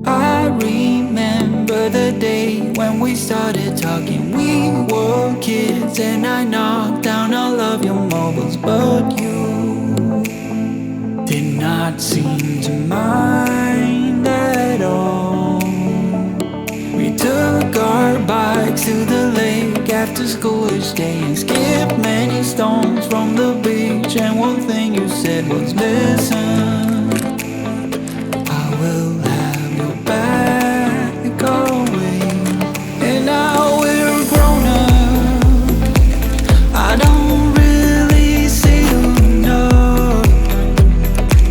I remember the day when we started talking. We were kids and I knocked down all of your mobiles, but you did not seem to mind at all. We took our bikes to the lake after school each day and skipped many stones from the beach. And one thing you said was, listen, I will have your back always. And now we're grown up, I don't really see you enough.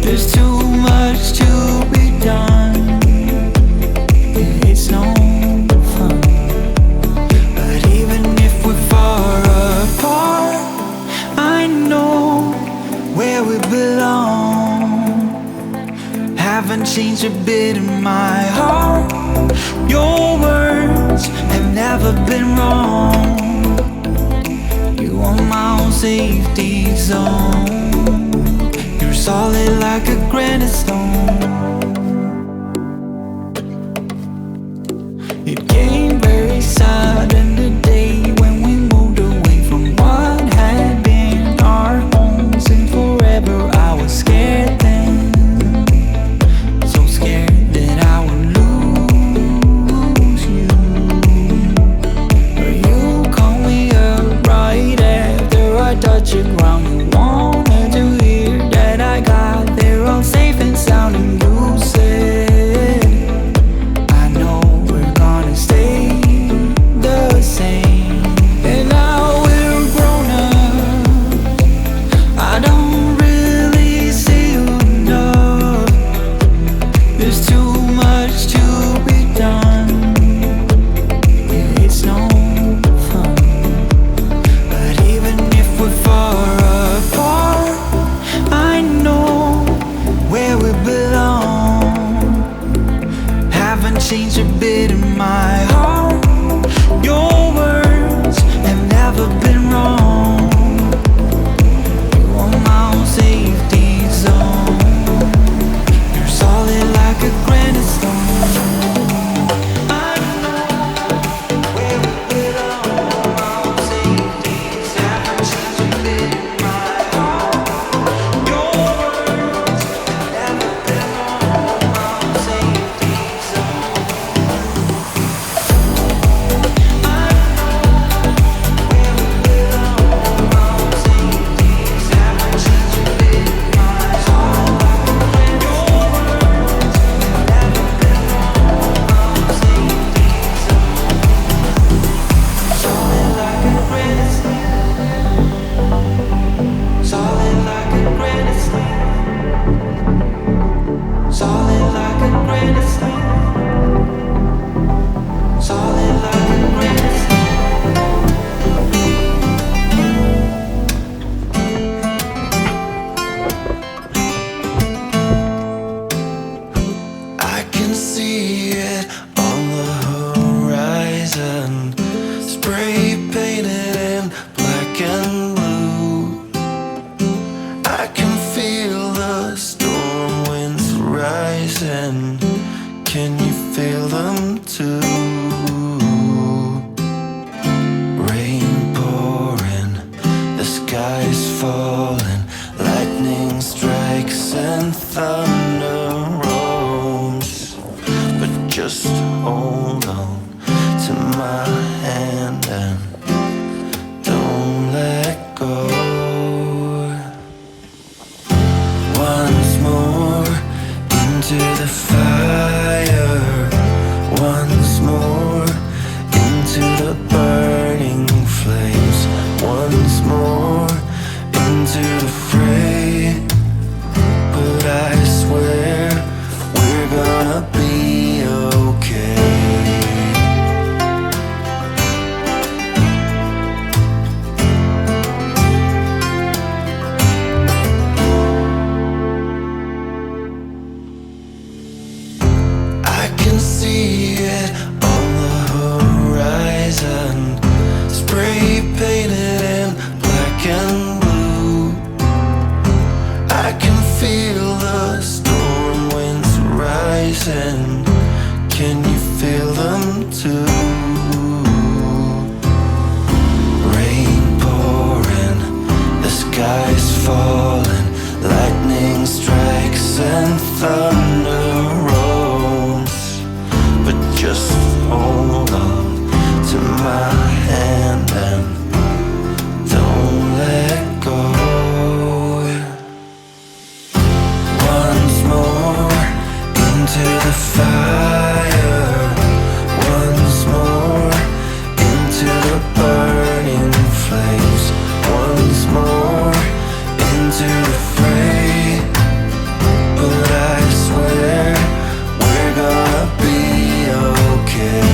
There's too much to be done, it's no fun. But even if we're far apart, I know where we belong. Haven't changed a bit in my heart. Your words have never been wrong. You are my own safety zone. You're solid like a granite stone. It came very sudden the day when we moved away from what had been our home since forever. I was scared then, so scared that I would lose you. But you called me up right after I touched the ground. You wanted to hear that I got there all safe and sound, and you said, I know we're gonna stay the same. And now we're grown up, I don't really see you enough. There's too much to be done, it's no fun. But even if we're far apart, I know where we belong. Haven't changed a bit in my heart. Your words have never been wrong. You are my own safety zone. You're solid like a granite stone. I know where we belong. My own safeties haven't changed a bit in my heart. Your words have never been wrong. My own safety zone. I know where we belong. My own safeties haven't changed a bit in my heart. Your words have never been wrong. My own safety zone. Solid like a granite slab. Solid like a granite slab. Solid like a granite slab. Solid like a granite slab. I can see it on the horizon, spray painted in black and blue. I can feel the storm winds rising. Can you feel them too? Rain pouring, the sky's falling, lightning strikes and thunder rolls. But just hold on to my hand and don't let go. Once more into the fire, once more into the burning flames, once more into the fray. But I swear we're gonna be okay. I can see it on the horizon, spray painted in black and blue. I can feel the storm winds rising. can you feel them too? Rain pouring, the sky's falling, lightning strikes and thunder rolls. But just hold on to my hand and don't let go. Once more into the fire, once more into the burning flames, once more into the fray. But I swear we're gonna be okay.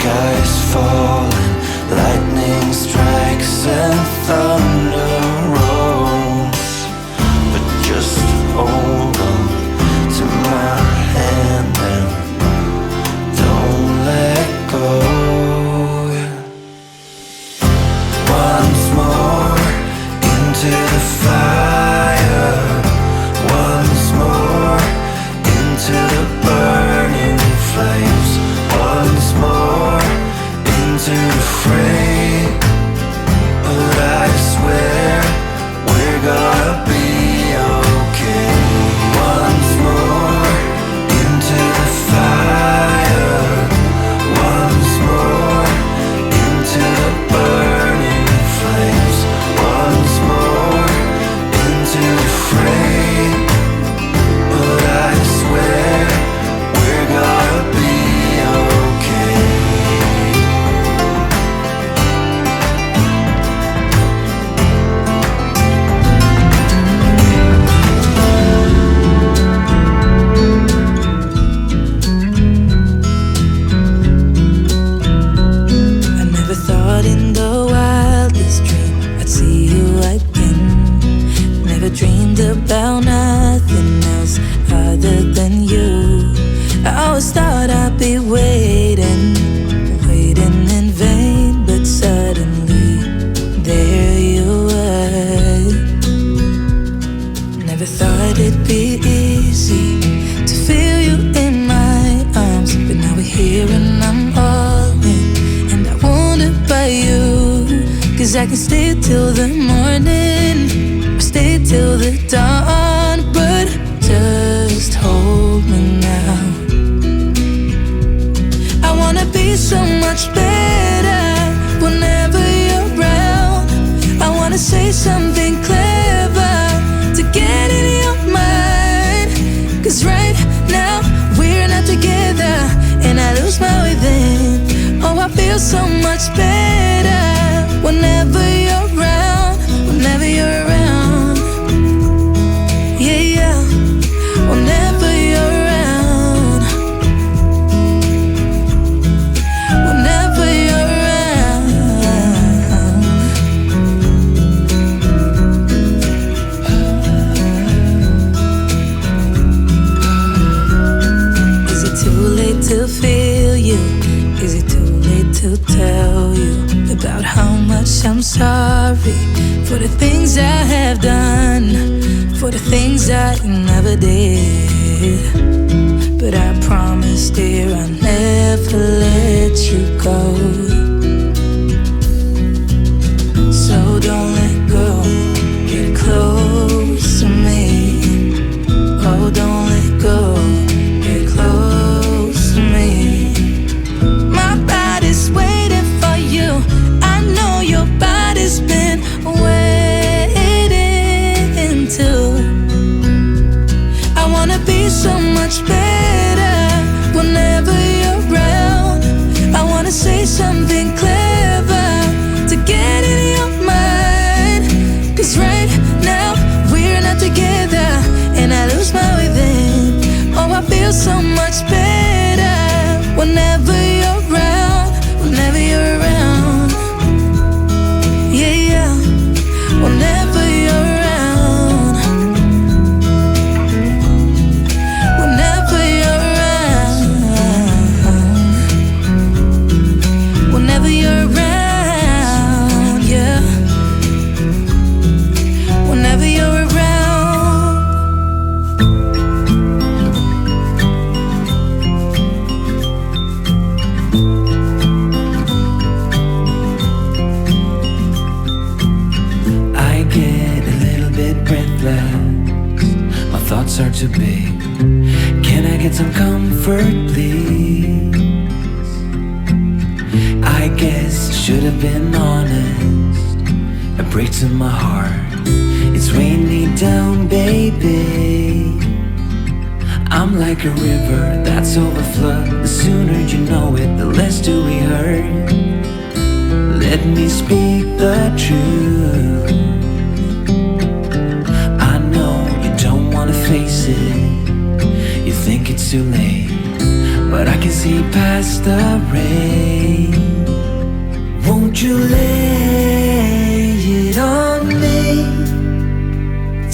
Sky's falling, lightning strikes and thunder rolls. But just hold on to my hand and don't let go. Once more into the fire, once more into the burning flames, once more into the fray. But I swear we're gonna be okay. Once more into the fire, once more into the burning flames, once more into the fray. But I swear we're gonna be okay. I never thought in the wildest dream I'd see you again. Never dreamed about nothing else other than you. I always thought I'd be waiting, waiting in vain. But suddenly, there you were. Never thought it'd be easy to feel you in my arms. But now we're here and I'm all in, and I wonder about you. 'Cause I can stay till the morning, or stay till the dawn. But just hold me now. I wanna be so much better whenever you're around. I wanna say something clever to get in your mind. 'Cause right now we're not together, and I lose my way then. Oh, I feel so much better whenever you're around, whenever you're around. Yeah, yeah, whenever you're around, whenever you're around. Is it too late to feel you? Is it too late to tell you about how much I'm sorry for the things I have done, for the things I never did? But I promise, dear, I'll never let you go. So don't let go, get close to me. Oh, don't let go, get close to me. My body's waiting for you. I know your body's been waiting too. I wanna be so much better whenever you're around. I wanna say something hearts are too big. Can I get some comfort, please? I guess I should have been honest. It breaks in my heart. It's weighing me down, baby. I'm like a river that's overflowed. The sooner you know it, the less do we hurt. Let me speak the truth. I know you don't wanna face it. You think it's too late, but I can see past the rain. Won't you lay it on me?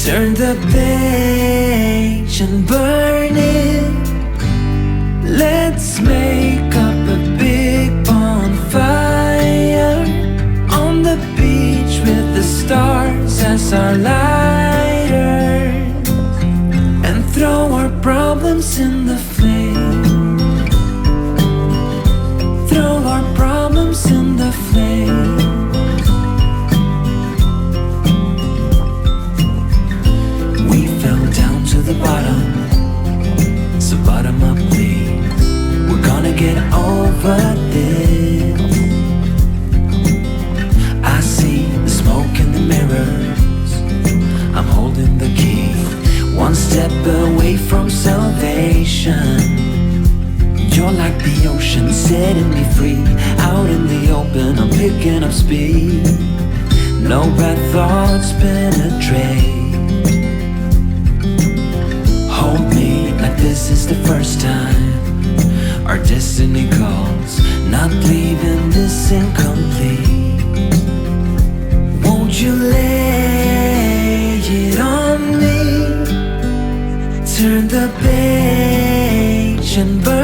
Turn the page and burn it. Let's make up a big bonfire on the beach with the stars as our lighters, and throw our problems in the flame. Throw our problems in the flame. We fell down to the bottom, so bottom up please. We're gonna get over this. I see the smoke in the mirrors. I'm holding the key, one step away from salvation. You're like the ocean, setting me free. Out in the open, I'm picking up speed. No bad thoughts penetrate. Hold me like this is the first time. Our destiny calls, not leaving this incomplete. Won't you lay it on me? Turn the page and burn